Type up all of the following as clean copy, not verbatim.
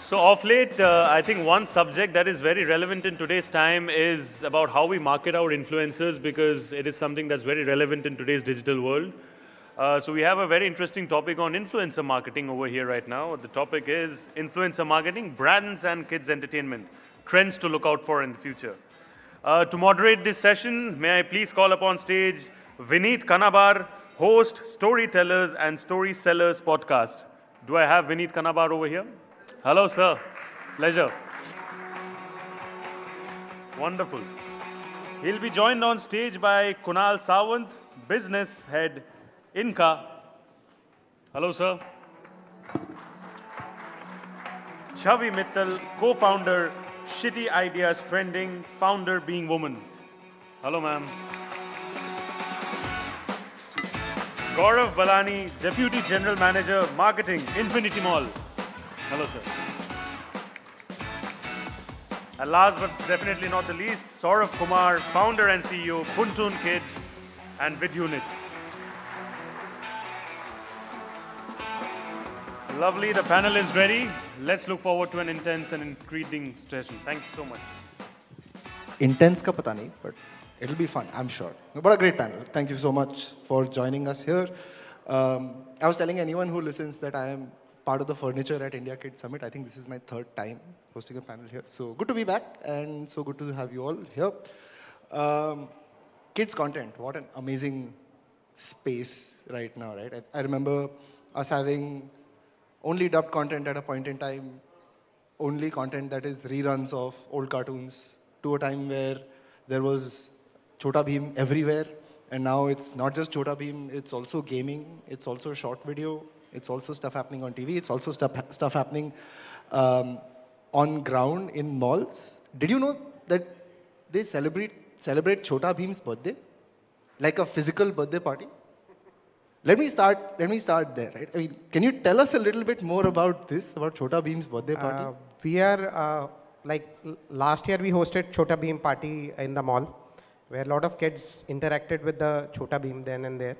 So of late, I think one subject that is very relevant in today's time is about how we market our influencers because it is something that's very relevant in today's digital world. So we have a very interesting topic on influencer marketing over here right now. The topic is influencer marketing, brands and kids entertainment, trends to look out for in the future. To moderate this session, may I please call upon stage Vineet Kanabar, host, Storytellers and Story Sellers podcast. Do I have Vineet Kanabar over here? Hello, sir. Pleasure. Wonderful. He'll be joined on stage by Kunal Sawant, business head, INCA. Hello, sir. Chhavi Mittal, co-founder, Shitty Ideas Trending, founder being woman. Hello, ma'am. Gaurav Balani, deputy general manager, marketing, Infiniti Mall. Hello, sir. And last but definitely not the least, Sourabh Kumar, founder and CEO, PunToon Kids and VidUnit. Lovely, the panel is ready. Let's look forward to an intense and intriguing session. Thank you so much. Intense ka pata nahi, but it'll be fun, I'm sure. What a great panel. Thank you so much for joining us here. I was telling anyone who listens that I am part of the furniture at India Kids Summit. I think this is my third time hosting a panel here. So good to be back and so good to have you all here. Kids content, what an amazing space right now, right? I remember us having only dubbed content at a point in time, only content that is reruns of old cartoons, to a time where there was Chota Bheem everywhere. And now it's not just Chota Bheem, it's also gaming, it's also short video, it's also stuff happening on TV, it's also stuff happening on ground in malls. Did you know that they celebrate Chota Bheem's birthday? Like a physical birthday party? Let me start there, right? I mean, can you tell us a little bit more about this, about Chota Bheem's birthday party? We are, last year we hosted Chota Bheem party in the mall, where a lot of kids interacted with the Chota Bheem then and there.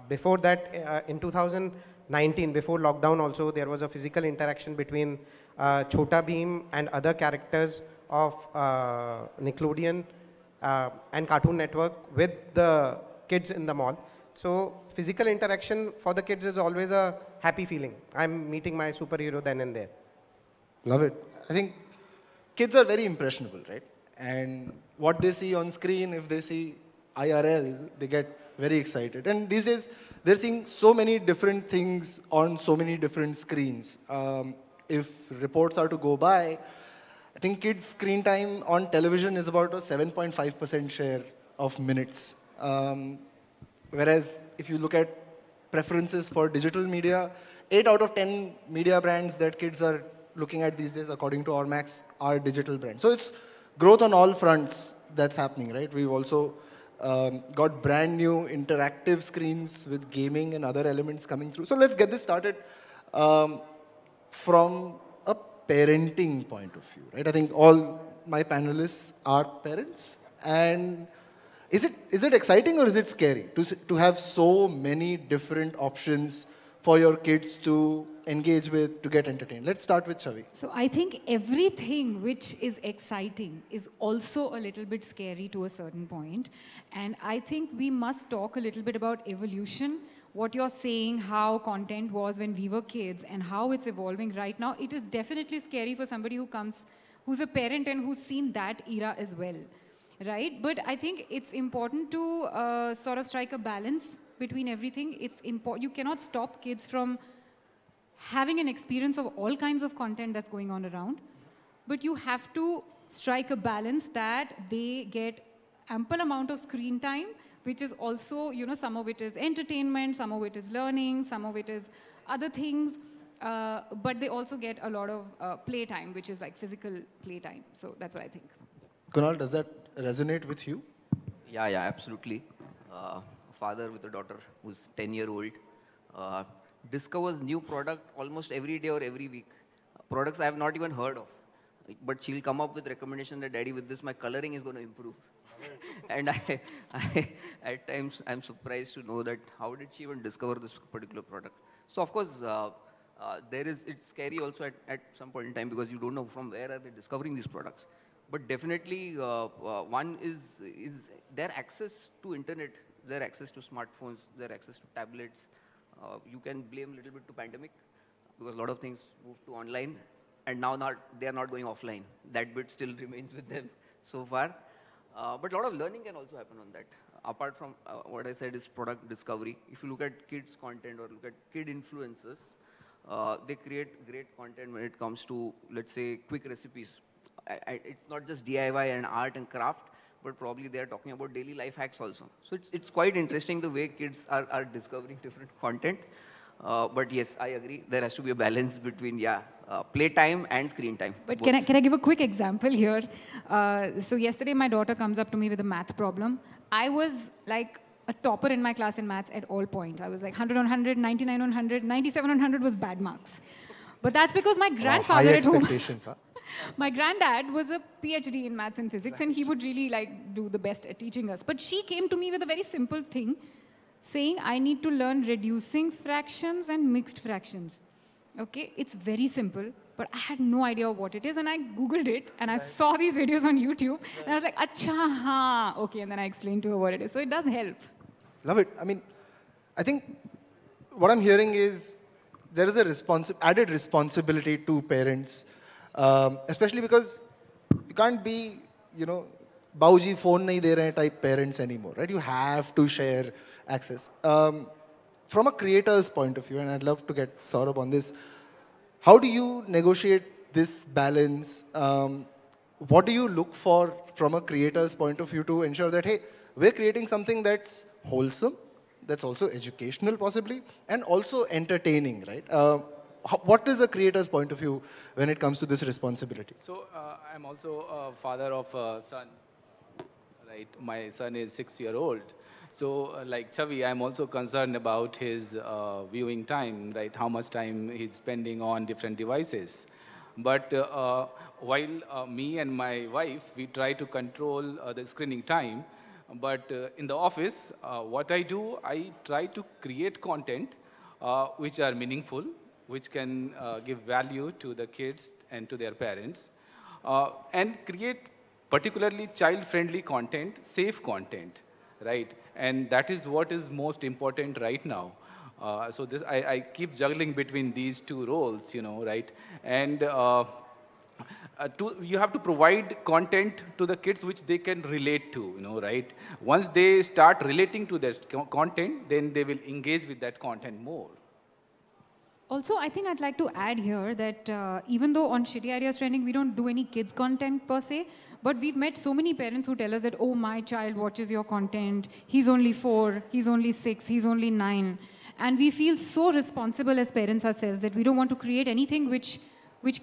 Before that, in 2019, before lockdown also, there was a physical interaction between Chota Bheem and other characters of Nickelodeon and Cartoon Network with the kids in the mall. So physical interaction for the kids is always a happy feeling. I'm meeting my superhero then and there. Love it. I think kids are very impressionable, right? And what they see on screen, if they see IRL, they get very excited. And these days, they're seeing so many different things on so many different screens. If reports are to go by, I think kids' screen time on television is about a 7.5% share of minutes. Whereas if you look at preferences for digital media, 8 out of 10 media brands that kids are looking at these days, according to Ormax, are digital brands. So it's growth on all fronts that's happening, right? We've also got brand new interactive screens with gaming and other elements coming through. So let's get this started from a parenting point of view, right? I think all my panelists are parents. And is it exciting or is it scary to have so many different options for your kids to engage with, to get entertained? Let's start with Chhavi. So I think everything which is exciting is also a little bit scary to a certain point. And I think we must talk a little bit about evolution. What you're saying, how content was when we were kids and how it's evolving right now, it is definitely scary for somebody who's a parent and who's seen that era as well, right? But I think it's important to sort of strike a balance between everything. It's important. You cannot stop kids from having an experience of all kinds of content that's going on around, but you have to strike a balance that they get ample amount of screen time, which is also, some of it is entertainment, some of it is learning, some of it is other things, but they also get a lot of play time, which is like physical play time. So that's what I think. Kunal, does that resonate with you? Yeah, absolutely. A father with a daughter who's 10-year-old. Discovers new product almost every day or every week. Products I have not even heard of. But she'll come up with recommendation that, Daddy, with this, my coloring is going to improve. And I, at times, I'm surprised to know that how did she even discover this particular product. So, of course, It's scary also at some point in time because you don't know from where are they discovering these products. But definitely, one is their access to internet, their access to smartphones, their access to tablets. You can blame a little bit to pandemic because a lot of things moved to online, and now they are not going offline. That bit still remains with them so far. But a lot of learning can also happen on that. Apart from what I said is product discovery. If you look at kids' content or look at kid influencers, they create great content when it comes to, let's say, quick recipes. It's not just DIY and art and craft, but probably they are talking about daily life hacks also. So it's quite interesting the way kids are discovering different content. But yes, I agree. There has to be a balance between, playtime and screen time. But can I give a quick example here? So yesterday, my daughter comes up to me with a math problem. I was like a topper in my class in maths at all points. I was like 100 on 100, 99 on 100, 97 on 100 was bad marks. But that's because my grandfather high at home... expectations, huh? My granddad was a PhD in maths and physics, and he would really like do the best at teaching us. But she came to me with a very simple thing, saying, I need to learn reducing fractions and mixed fractions. Okay, it's very simple, but I had no idea what it is, and I Googled it, and I saw these videos on YouTube, and I was like, acha, ha, okay, and then I explained to her what it is. So it does help. Love it. I mean, I think what I'm hearing is there is a added responsibility to parents, especially because you can't be, Bauji phone nahi de rahe type parents anymore, right? You have to share access. From a creator's point of view, and I'd love to get Sourabh on this, how do you negotiate this balance? What do you look for from a creator's point of view to ensure that, hey, we're creating something that's wholesome, that's also educational possibly, and also entertaining, right? What is a creator's point of view when it comes to this responsibility? So I'm also a father of a son, right? My son is 6-year-old. So like Chhavi, I'm also concerned about his viewing time, right? How much time he's spending on different devices. But while me and my wife, we try to control the screening time. But in the office, what I do, I try to create content which are meaningful, which can give value to the kids and to their parents, and create particularly child-friendly content, safe content, right? And that is what is most important right now. So this, I keep juggling between these two roles, right? And you have to provide content to the kids which they can relate to, right? Once they start relating to that content, then they will engage with that content more. Also, I think I'd like to add here that even though on Shitty Ideas Trending, we don't do any kids content per se, but we've met so many parents who tell us that, oh, my child watches your content, he's only 4, he's only 6, he's only 9. And we feel so responsible as parents ourselves that we don't want to create anything which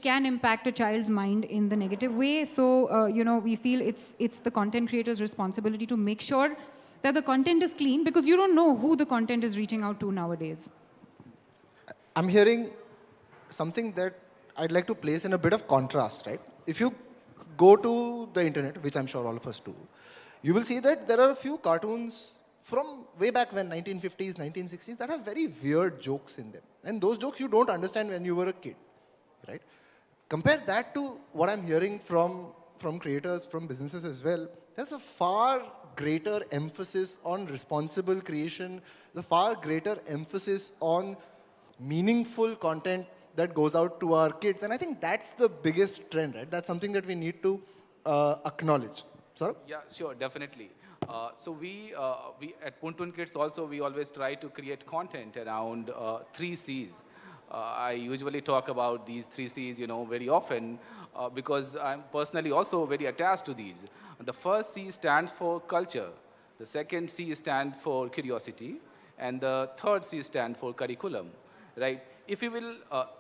can impact a child's mind in the negative way. So, we feel it's the content creator's responsibility to make sure that the content is clean, because you don't know who the content is reaching out to nowadays. I'm hearing something that I'd like to place in a bit of contrast, right? If you go to the internet, which I'm sure all of us do, you will see that there are a few cartoons from way back when, 1950s, 1960s, that have very weird jokes in them. And those jokes you don't understand when you were a kid, right? Compare that to what I'm hearing from creators, from businesses as well. There's a far greater emphasis on responsible creation, the far greater emphasis on meaningful content that goes out to our kids. And I think that's the biggest trend, right? That's something that we need to acknowledge. Saurabh? Yeah, sure, definitely. So we at PunToon Kids also, we always try to create content around 3 C's. I usually talk about these 3 C's, very often because I'm personally also very attached to these. The first C stands for culture. The second C stands for curiosity. And the third C stands for curriculum, right? If you will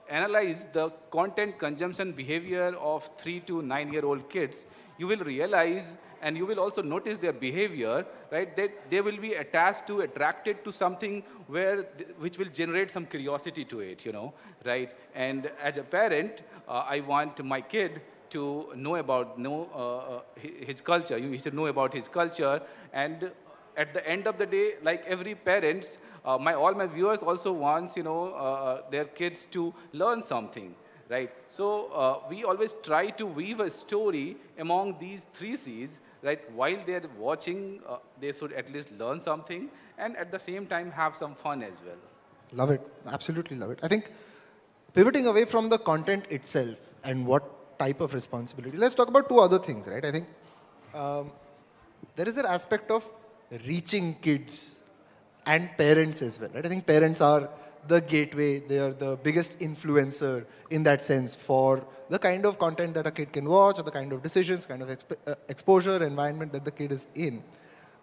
analyze the content consumption behavior of 3 to 9-year-old kids, you will realize, and you will also notice their behavior, right? That they will be attracted to something which will generate some curiosity to it, right? And as a parent, I want my kid to know about his culture. He should know about his culture. And at the end of the day, like every parents, All my viewers also wants, their kids to learn something, right? So we always try to weave a story among these three C's, right? While they're watching, they should at least learn something and at the same time have some fun as well. Love it. Absolutely love it. I think pivoting away from the content itself and what type of responsibility, let's talk about two other things, right? I think there is an aspect of reaching kids and parents as well, right? I think parents are the gateway. They are the biggest influencer in that sense for the kind of content that a kid can watch or the kind of decisions, kind of exposure, environment that the kid is in.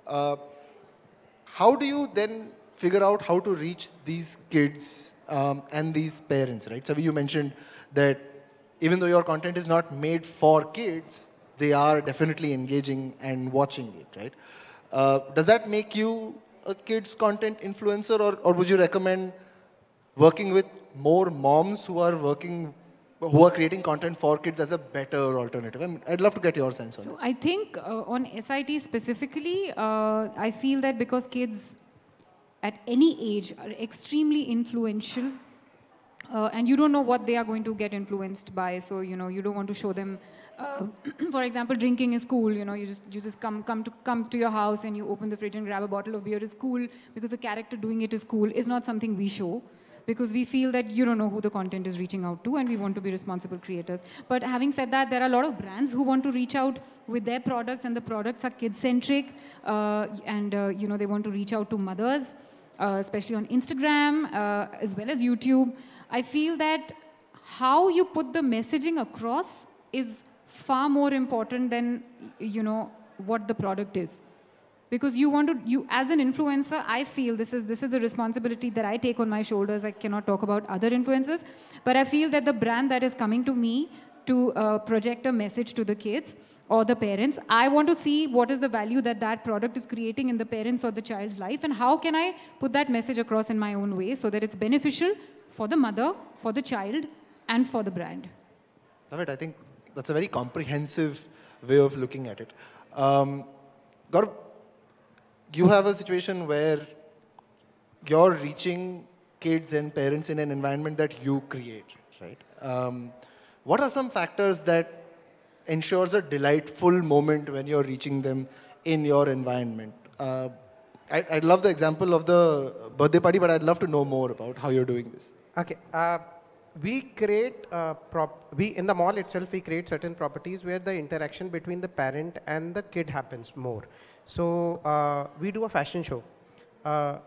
How do you then figure out how to reach these kids and these parents, right? So you mentioned that even though your content is not made for kids, they are definitely engaging and watching it, right? Does that make you a kids content influencer, or would you recommend working with more moms who are creating content for kids as a better alternative? I mean, I'd love to get your sense on this. So I think on SIT specifically, I feel that because kids at any age are extremely influential, and you don't know what they are going to get influenced by. So, you don't want to show them, for example, drinking is cool. You just come to your house and you open the fridge and grab a bottle of beer is cool because the character doing it is cool is not something we show, because we feel that you don't know who the content is reaching out to and we want to be responsible creators. But having said that, there are a lot of brands who want to reach out with their products, and the products are kid-centric, and they want to reach out to mothers, especially on Instagram, as well as YouTube. I feel that how you put the messaging across is far more important than, what the product is. Because you as an influencer, I feel this is a responsibility that I take on my shoulders. I cannot talk about other influencers, but I feel that the brand that is coming to me to project a message to the kids or the parents, I want to see what is the value that product is creating in the parents or the child's life, and how can I put that message across in my own way so that it's beneficial for the mother, for the child, and for the brand. Love it. I think that's a very comprehensive way of looking at it. Gaurav, you have a situation where you're reaching kids and parents in an environment that you create, right? What are some factors that ensures a delightful moment when you're reaching them in your environment? I'd love the example of the birthday party, but I'd love to know more about how you're doing this. Okay. We create, in the mall itself, we create certain properties where the interaction between the parent and the kid happens more. So we do a fashion show.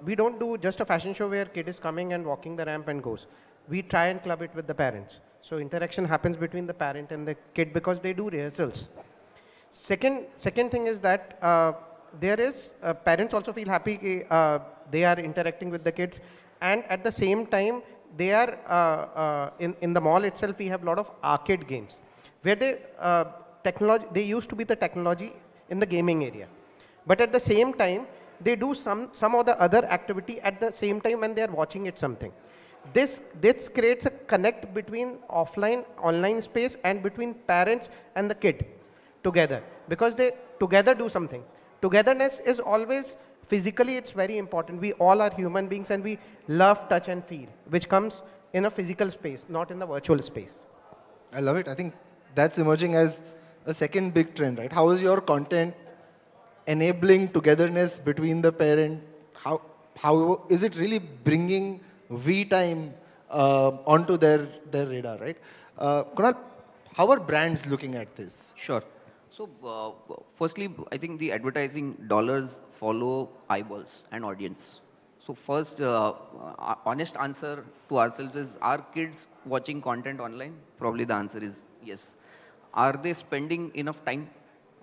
We don't do just a fashion show where kid is coming and walking the ramp and goes. We try and club it with the parents. So interaction happens between the parent and the kid because they do rehearsals. Second thing is that parents also feel happy they are interacting with the kids, and at the same time they are in the mall itself. We have a lot of arcade games where they used to be the technology in the gaming area, but at the same time they do some of the other activity at the same time when they are watching it something. This creates a connect between online space and between parents and the kid together, because they together do something. Togetherness is always physically, it's very important. We all are human beings and we love touch and feel, which comes in a physical space, not in the virtual space. I love it. I think that's emerging as a second big trend, right? How is your content enabling togetherness between the parent? How is it really bringing V time onto their radar, right? Kunal, how are brands looking at this? Sure. So, firstly, I think the advertising dollars follow eyeballs and audience. So first, honest answer to ourselves is, are kids watching content online? Probably the answer is yes. Are they spending enough time?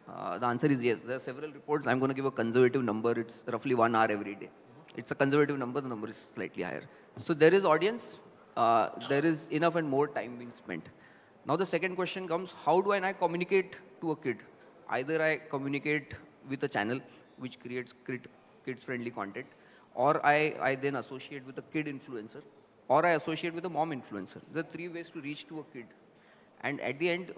The answer is yes. There are several reports. I'm going to give a conservative number. It's roughly 1 hour every day. It's a conservative number. The number is slightly higher. So there is audience. There is enough and more time being spent. Now the second question comes, how do I communicate to a kid? Either I communicate with a channel which creates kids-friendly content, or I then associate with a kid influencer, or I associate with a mom influencer. There are 3 ways to reach to a kid. And at the end,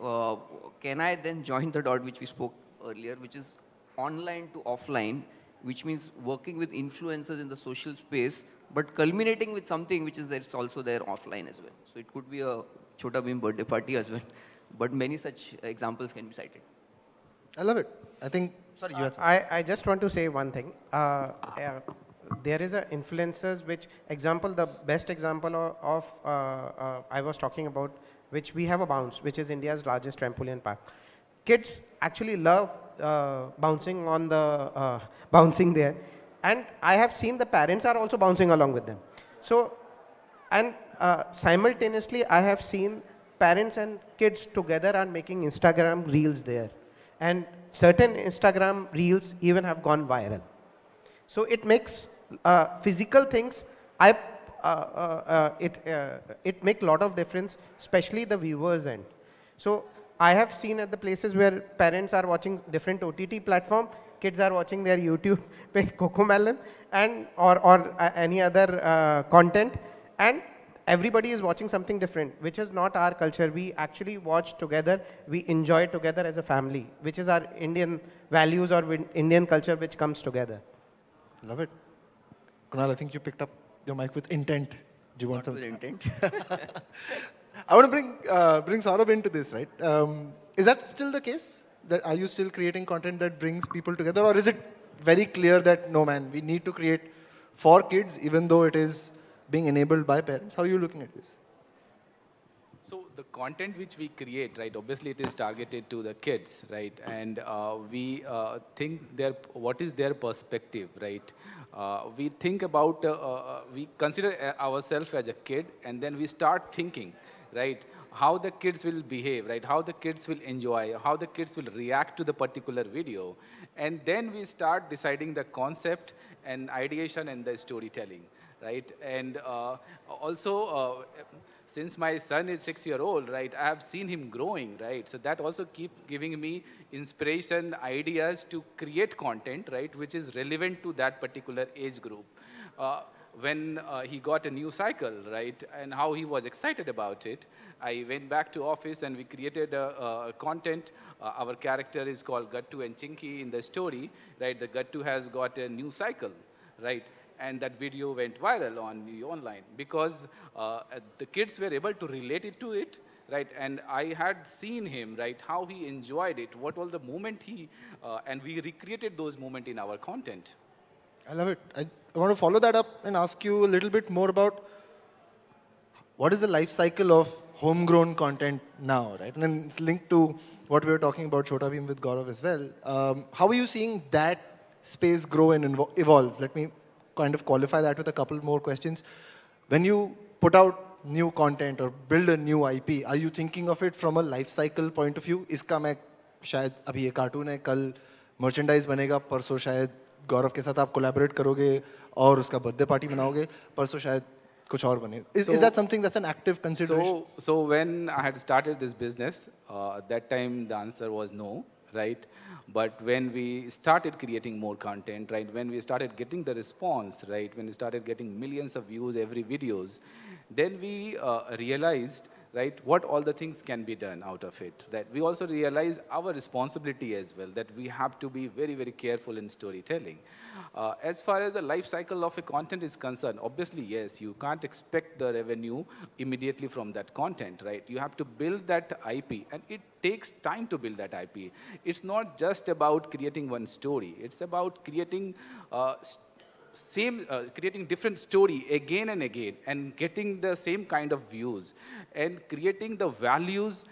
can I then join the dot which we spoke earlier, which is online to offline, which means working with influencers in the social space but culminating with something which is there's also there offline as well. So it could be a Chhota Bheem birthday party as well, but many such examples can be cited. I love it. I think, sorry, you had something. I just want to say one thing. There is a influencers which, example, the best example of I was talking about, which we have a bounce, which is India's largest trampoline park. Kids actually love bouncing on the, bouncing there. And I have seen the parents are also bouncing along with them. So, and simultaneously, I have seen parents and kids together are making Instagram reels there. And certain Instagram reels even have gone viral. So it makes physical things, it makes a lot of difference, especially the viewers end. So I have seen at the places where parents are watching different OTT platform, kids are watching their YouTube, Cocomelon, and or any other content, and everybody is watching something different, which is not our culture. We actually watch together, we enjoy together as a family, which is our Indian values or Indian culture which comes together. Love it. Kunal, I think you picked up your mic with intent. Do you want Not some? with intent. I want to bring Sourabh into this, right? Is that still the case? That are you still creating content that brings people together, or is it very clear that no, man, we need to create for kids, even though it is being enabled by parents? How are you looking at this? So the content which we create, right, obviously it is targeted to the kids, right, and we think what is their perspective, right? We think about, we consider ourselves as a kid, and then we start thinking, right, how the kids will behave, right, how the kids will enjoy, how the kids will react to the particular video, and then we start deciding the concept and ideation and the storytelling, right, and also, since my son is 6-year-old, right, I have seen him growing, right? So that also keeps giving me inspiration, ideas to create content, right, which is relevant to that particular age group. When he got a new cycle, right, and how he was excited about it, I went back to office and we created content. Our character is called Gattu and Chinky in the story, right? The Gattu has got a new cycle, right? And that video went viral on the online because the kids were able to relate it to it, right? And I had seen him, right, how he enjoyed it, what was the moment and we recreated those moments in our content. I love it. I want to follow that up and ask you a little bit more about what is the life cycle of homegrown content now, right? And then it's linked to what we were talking about Chhota Bheem with Gaurav as well. How are you seeing that space grow and evolve? Let me kind of qualify that with a couple more questions. When you put out new content or build a new IP, are you thinking of it from a life cycle point of view? इसका मैं शायद अभी ये cartoon है, कल merchandise बनेगा, परसों शायद गौरव के साथ आप collaborate करोगे और उसका birthday party मनाओगे, परसों शायद कुछ और बने. Is that something that's an active consideration? So when I had started this business, that time the answer was no, right? But when we started creating more content, right, when we started getting the response, right, when we started getting millions of views every videos, then we realized, right, what all the things can be done out of it. That we also realized our responsibility as well, that we have to be very, very careful in storytelling. As far as the life cycle of a content is concerned, obviously, yes, you can't expect the revenue immediately from that content, right? You have to build that IP, and it takes time to build that IP. It's not just about creating one story. It's about creating creating different story again and again and getting the same kind of views and creating the values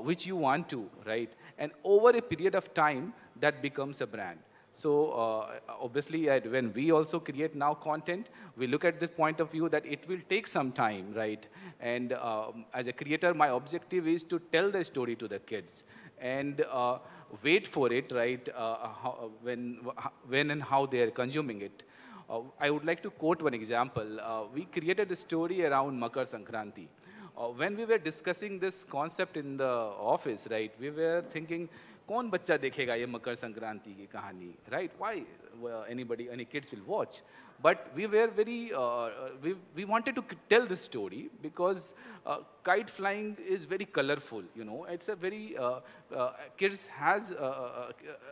which you want to, right? And over a period of time, that becomes a brand. So obviously, when we also create now content, we look at the point of view that it will take some time, right? And as a creator, my objective is to tell the story to the kids and wait for it, right? When and how they are consuming it. I would like to quote one example. We created a story around Makar Sankranti. When we were discussing this concept in the office, right, we were thinking, कौन बच्चा देखेगा ये मकर संक्रांति की कहानी, right? Why any kids will watch? But we were very, we wanted to tell this story because kite flying is very colorful, you know. It's a very, kids has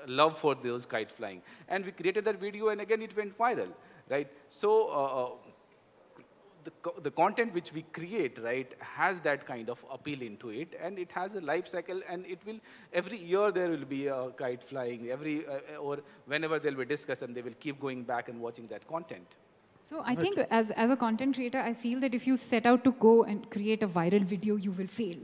love for those kite flying. And we created that video and again it went viral, right? So the content which we create, right, has that kind of appeal into it, and it has a life cycle, and it will, every year there will be a kite flying, or whenever there will be discussion, they will keep going back and watching that content. So I think as a content creator, I feel that if you set out to go and create a viral video, you will fail.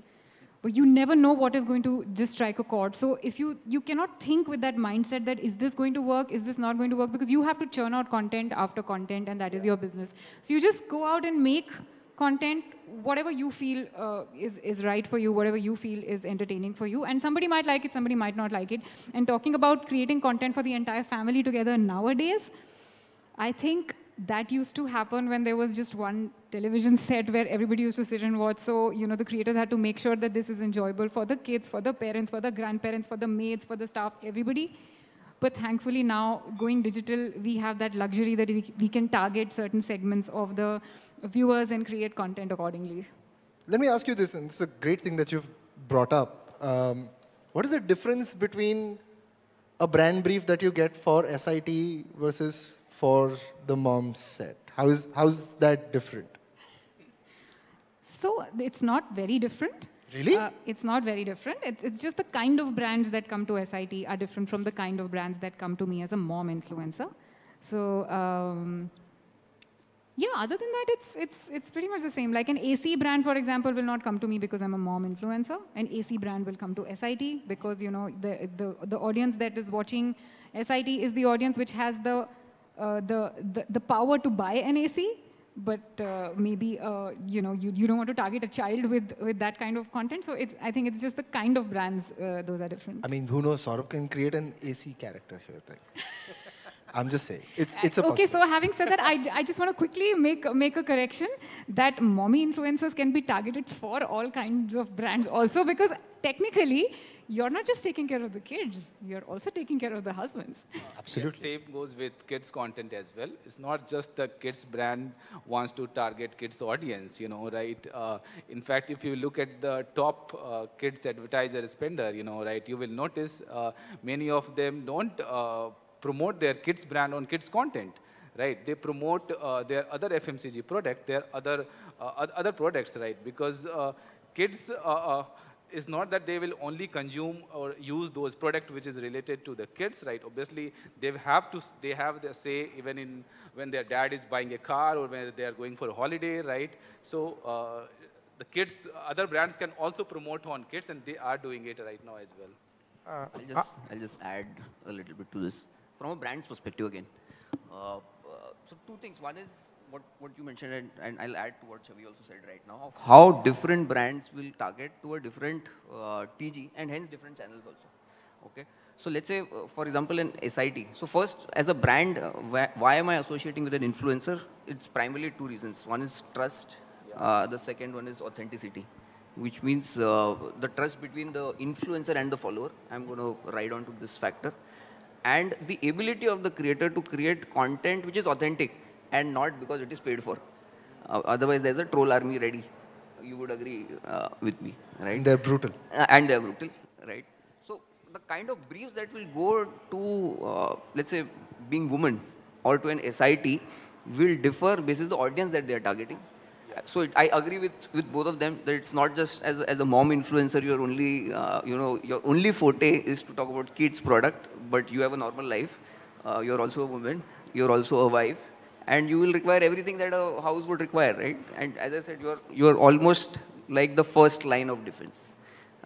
But you never know what is going to just strike a chord. So if you cannot think with that mindset that is this going to work, is this not going to work, because you have to churn out content after content, and that is your business. So you just go out and make content, whatever you feel is right for you, whatever you feel is entertaining for you. And somebody might like it, somebody might not like it. And talking about creating content for the entire family together nowadays, I think that used to happen when there was just one television set where everybody used to sit and watch. So, the creators had to make sure that this is enjoyable for the kids, for the parents, for the grandparents, for the maids, for the staff, everybody. But thankfully now, going digital, we have that luxury that we can target certain segments of the viewers and create content accordingly. Let me ask you this, and it's a great thing that you've brought up. What is the difference between a brand brief that you get for SIT versus for the mom's set? How's that different? So it's not very different. Really? It's not very different. It's just the kind of brands that come to SIT are different from the kind of brands that come to me as a mom influencer. So yeah, other than that, it's pretty much the same. Like an AC brand, for example, will not come to me because I'm a mom influencer. An AC brand will come to SIT because the audience that is watching SIT is the audience which has the power to buy an AC. But maybe you don't want to target a child with that kind of content. So I think it's just the kind of brands those are different. I mean, who knows? Saurabh can create an AC character here. Like. I'm just saying, it's a okay. possible. So having said that, I just want to quickly make a correction that mommy influencers can be targeted for all kinds of brands also, because technically you're not just taking care of the kids, you're also taking care of the husbands. Absolutely. Same goes with kids content as well. It's not just the kids brand wants to target kids audience, right? In fact, if you look at the top kids advertiser spender, right, you will notice many of them don't promote their kids brand on kids content, right? They promote their other FMCG product, their other products, right? Because kids is not that they will only consume or use those products which is related to the kids, right? Obviously, they have their say even in when their dad is buying a car or when they are going for a holiday, right? So the kids, other brands can also promote on kids, and they are doing it right now as well. I'll just add a little bit to this from a brand's perspective again. So two things. One is what you mentioned, and I'll add to what Chhavi also said right now, of how different brands will target to a different TG and hence different channels also. Okay. So let's say, for example, in SIT. So first, as a brand, why am I associating with an influencer? It's primarily two reasons. One is trust. The second one is authenticity, which means the trust between the influencer and the follower. I'm going to ride on to this factor. And the ability of the creator to create content which is authentic and not because it is paid for. Otherwise, there's a troll army ready. You would agree with me, right? And they're brutal. And they're brutal, right? So the kind of briefs that will go to, let's say, being woman or to an SIT will differ based on the audience that they are targeting. So I agree with both of them that it's not just as a mom influencer, you're only, your only forte is to talk about kids product, but you have a normal life. You're also a woman. You're also a wife. And you will require everything that a house would require, right? And as I said, you're almost like the first line of defense.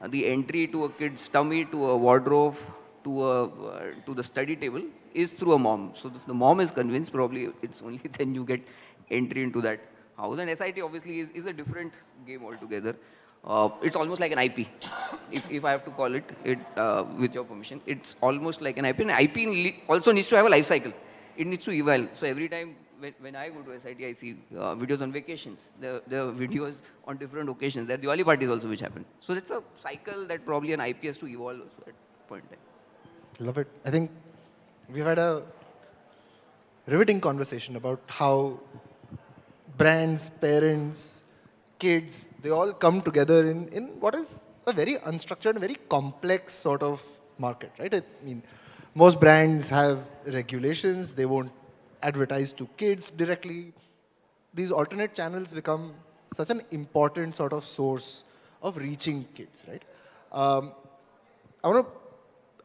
The entry to a kid's tummy, to a wardrobe, to the study table is through a mom. So if the mom is convinced, probably it's only then you get entry into that house. And SIT obviously is a different game altogether. It's almost like an IP, if I have to call it with your permission. It's almost like an IP. And IP also needs to have a life cycle. It needs to evolve. So every time when I go to SIT, I see videos on vacations. There are videos on different occasions. There are Diwali parties also which happen. So it's a cycle that probably an IP has to evolve also at point in time. Love it. I think we've had a riveting conversation about how brands, parents, kids, they all come together in what is a very unstructured, very complex sort of market, right? I mean, most brands have regulations. They won't advertise to kids directly. these alternate channels become such an important sort of source of reaching kids, right? I want to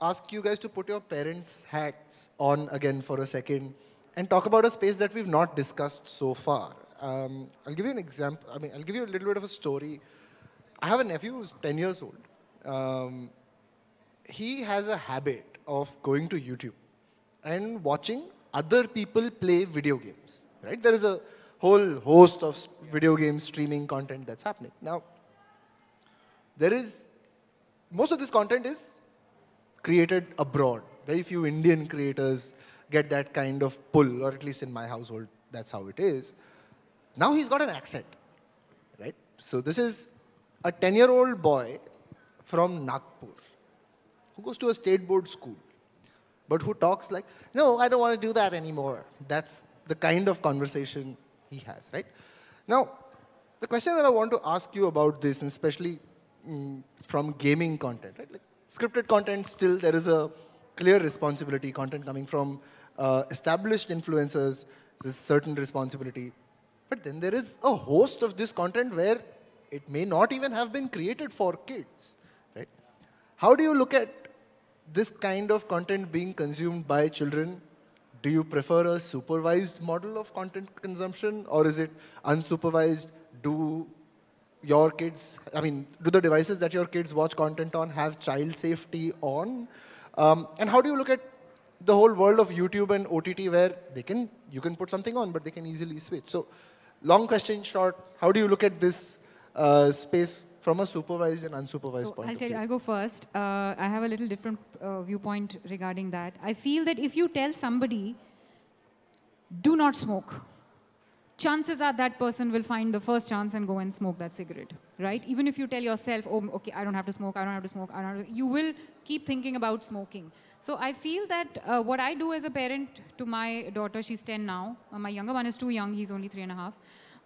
ask you guys to put your parents' hats on again for a second and talk about a space that we've not discussed so far. I'll give you an example. I mean, I'll give you a little bit of a story. I have a nephew who's 10 years old. He has a habit of going to YouTube and watching other people play video games, right? There is a whole host of video game streaming content that's happening. Now, most of this content is created abroad. Very few Indian creators get that kind of pull, or at least in my household, that's how it is. Now he's got an accent, right? So this is a 10-year-old boy from Nagpur who goes to a state board school, but who talks like, no, I don't want to do that anymore. That's the kind of conversation he has, right? Now, the question that I want to ask you about this, and especially from gaming content, right? Like, scripted content, still there is a clear responsibility. Content coming from established influencers, there's a certain responsibility. But then there is a host of this content where it may not even have been created for kids, right? How do you look at this kind of content being consumed by children? Do you prefer a supervised model of content consumption, or is it unsupervised? Do your kids, I mean, do the devices that your kids watch content on have child safety on? And how do you look at the whole world of YouTube and OTT where you can put something on, but they can easily switch? So, long question short, how do you look at this space from a supervised and unsupervised point of view? I'll go first. I have a little different viewpoint regarding that. I feel that if you tell somebody, do not smoke, chances are that person will find the first chance and go and smoke that cigarette, right? Even if you tell yourself, oh, okay, I don't have to smoke, I don't have to smoke, you will keep thinking about smoking. So I feel that what I do as a parent to my daughter, she's 10 now. My younger one is too young, he's only 3.5.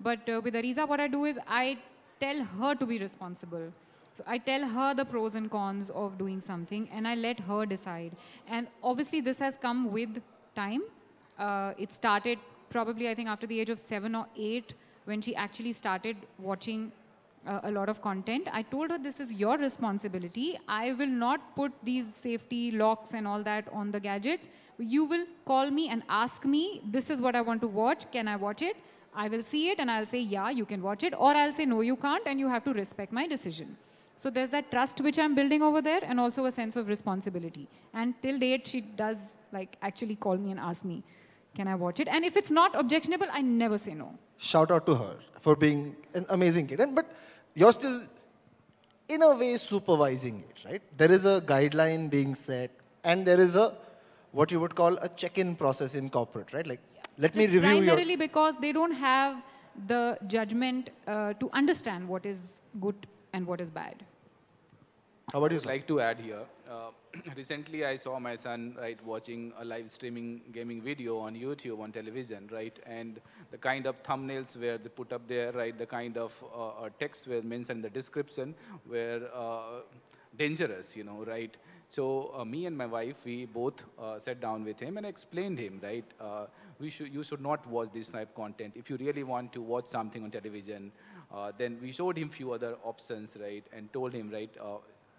But with Ariza, what I do is I tell her to be responsible. So I tell her the pros and cons of doing something, and I let her decide. And obviously this has come with time. It started probably, I think, after the age of 7 or 8, when she actually started watching a lot of content. I told her, this is your responsibility. I will not put these safety locks and all that on the gadgets. You will call me and ask me, this is what I want to watch. Can I watch it? I will see it and I'll say, yeah, you can watch it. Or I'll say, no, you can't, and you have to respect my decision. So there's that trust which I'm building over there, and also a sense of responsibility. And till date, she does actually call me and ask me, can I watch it? And if it's not objectionable, I never say no. Shout out to her for being an amazing kid. But you're still, in a way, supervising it, right? There is a guideline being set, and there is what you would call a check-in process in corporate, right? Like, let me review primarily because they don't have the judgment to understand what is good and what is bad. How about you? I'd like to add here. Recently, I saw my son watching a live streaming gaming video on YouTube on television, right? And the kind of thumbnails where they put up there, right? The kind of text were mentioned in the description were dangerous, right? So me and my wife, we both sat down with him and explained him, right? You should not watch this type of content. If you really want to watch something on television, then we showed him few other options, right? And told him, right?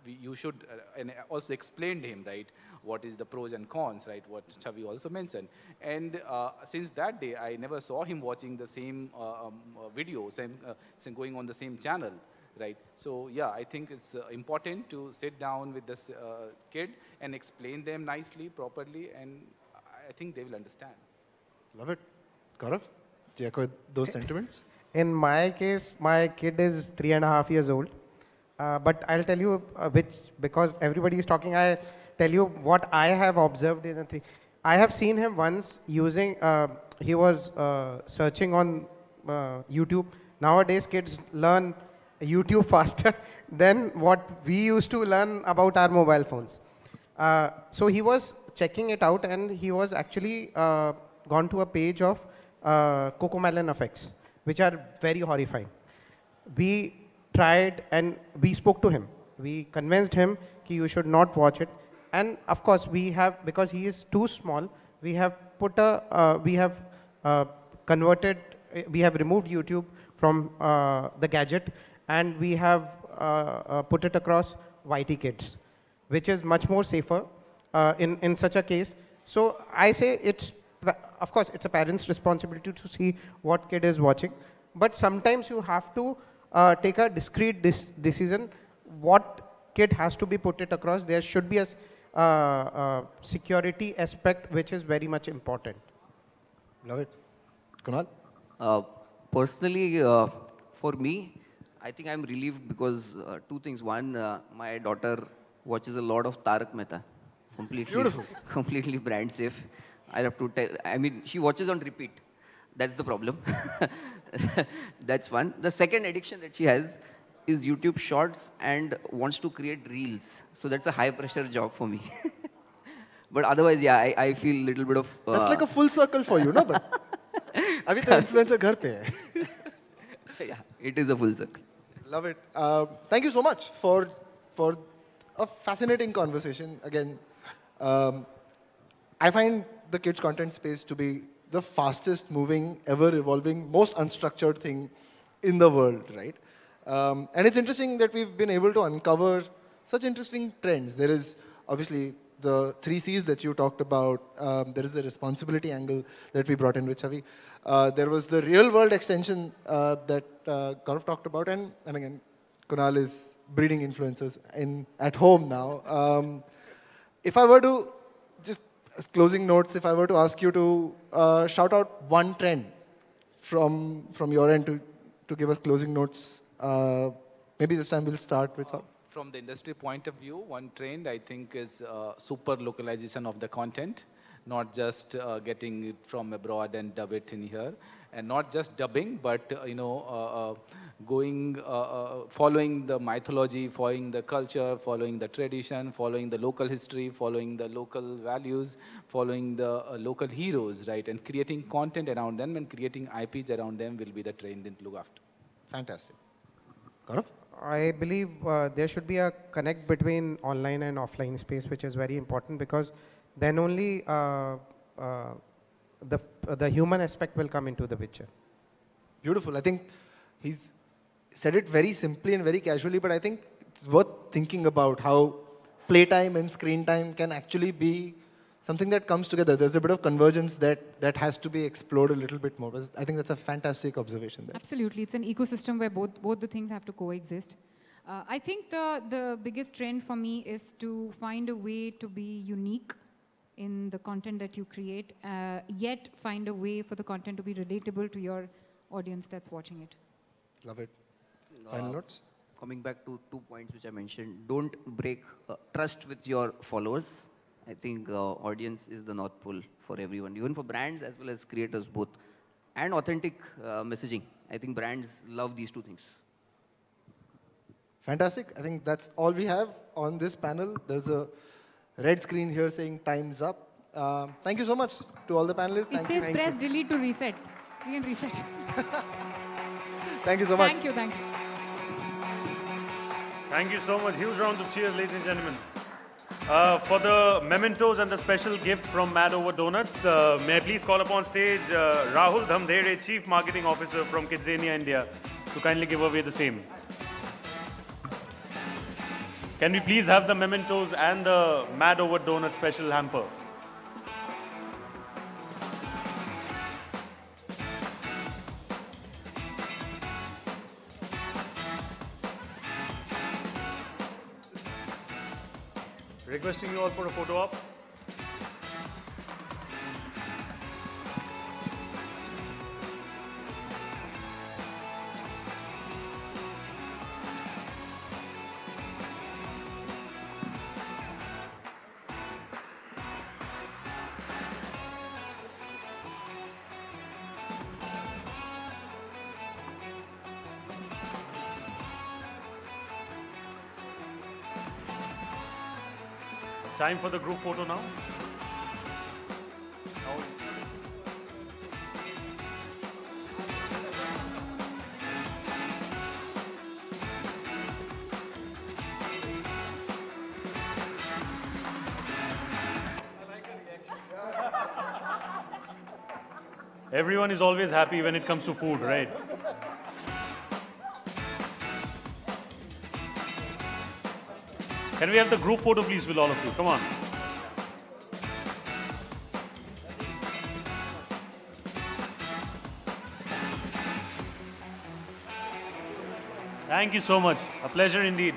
You should, and also explained him, right, what is the pros and cons, right, what Chhavi also mentioned. And since that day, I never saw him watching the same video, going on the same channel, right. So yeah, I think it's important to sit down with this kid and explain them nicely, properly, and I think they will understand. Love it. Gaurav, do you echo those sentiments? In my case, my kid is 3.5 years old. But I'll tell you because everybody is talking, I'll tell you what I have observed in the three. I have seen him once using, he was searching on YouTube. Nowadays, kids learn YouTube faster than what we used to learn about our mobile phones. So he was checking it out, and he was actually gone to a page of Cocomelon effects, which are very horrifying. We tried and we spoke to him. We convinced him that you should not watch it. And of course, we have, because he is too small, we have put we have converted we have removed YouTube from the gadget, and we have put it across YT Kids, which is much more safer in such a case. So I say of course, it's a parent's responsibility to see what kid is watching, but sometimes you have to take a discrete decision what kid has to be put it across. There should be a security aspect which is very much important. Love it. Kunal? Personally, for me, I think I'm relieved because two things. One, my daughter watches a lot of Tarak Mehta. Completely brand safe. I have to tell, I mean, she watches on repeat. That's the problem. That's one. The second addiction that she has is YouTube Shorts and wants to create reels. So that's a high pressure job for me. But otherwise, yeah, I feel a little bit of... That's like a full circle for you, no? But abhi to influencer ghar pe hai. Yeah, it is a full circle. Love it. Thank you so much for a fascinating conversation. Again, I find the kids content space to be the fastest moving, ever evolving, most unstructured thing in the world, right? And it's interesting that we've been able to uncover such interesting trends. There is obviously the 3 C's that you talked about. There is the responsibility angle that we brought in with Chhavi. There was the real world extension that Gaurav talked about. And again, Kunal is breeding influencers at home now. If I were to, just as closing notes, if I were to ask you to shout out one trend from your end to give us closing notes, maybe this time we'll start with Sawant. From the industry point of view, one trend I think is super localization of the content, not just getting it from abroad and dub it in here, and not just dubbing, but following the mythology, following the culture, following the tradition, following the local history, following the local values, following the local heroes, right, and creating content around them and creating IPs around them will be the trend to look after. Fantastic. Gaurav? I believe there should be a connect between online and offline space, which is very important, because then only the human aspect will come into the picture. Beautiful. I think he's said it very simply and very casually, but I think it's worth thinking about how playtime and screen time can actually be something that comes together. There's a bit of convergence that has to be explored a little bit more. I think that's a fantastic observation there. Absolutely. It's an ecosystem where both the things have to coexist. I think the biggest trend for me is to find a way to be unique in the content that you create, yet find a way for the content to be relatable to your audience that's watching it. Love it. Final notes? Coming back to 2 points which I mentioned, don't break trust with your followers. I think audience is the North Pole for everyone, even for brands as well as creators both. And authentic messaging. I think brands love these 2 things. Fantastic. I think that's all we have on this panel. There's a red screen here saying time's up. Thank you so much to all the panelists. It says press delete to reset. We can reset. Thank you so much. Thank you, thank you. Thank you so much. Huge round of cheers, ladies and gentlemen. For the mementos and the special gift from Mad Over Donuts, may I please call upon stage Rahul Dhamdhere, Chief Marketing Officer from Kidzania, India, to kindly give away the same. Can we please have the mementos and the Mad Over Donut special hamper? Requesting you all for a photo op. Time for the group photo now. Everyone is always happy when it comes to food, right? Can we have the group photo, please, with all of you? Come on. Thank you so much. A pleasure indeed.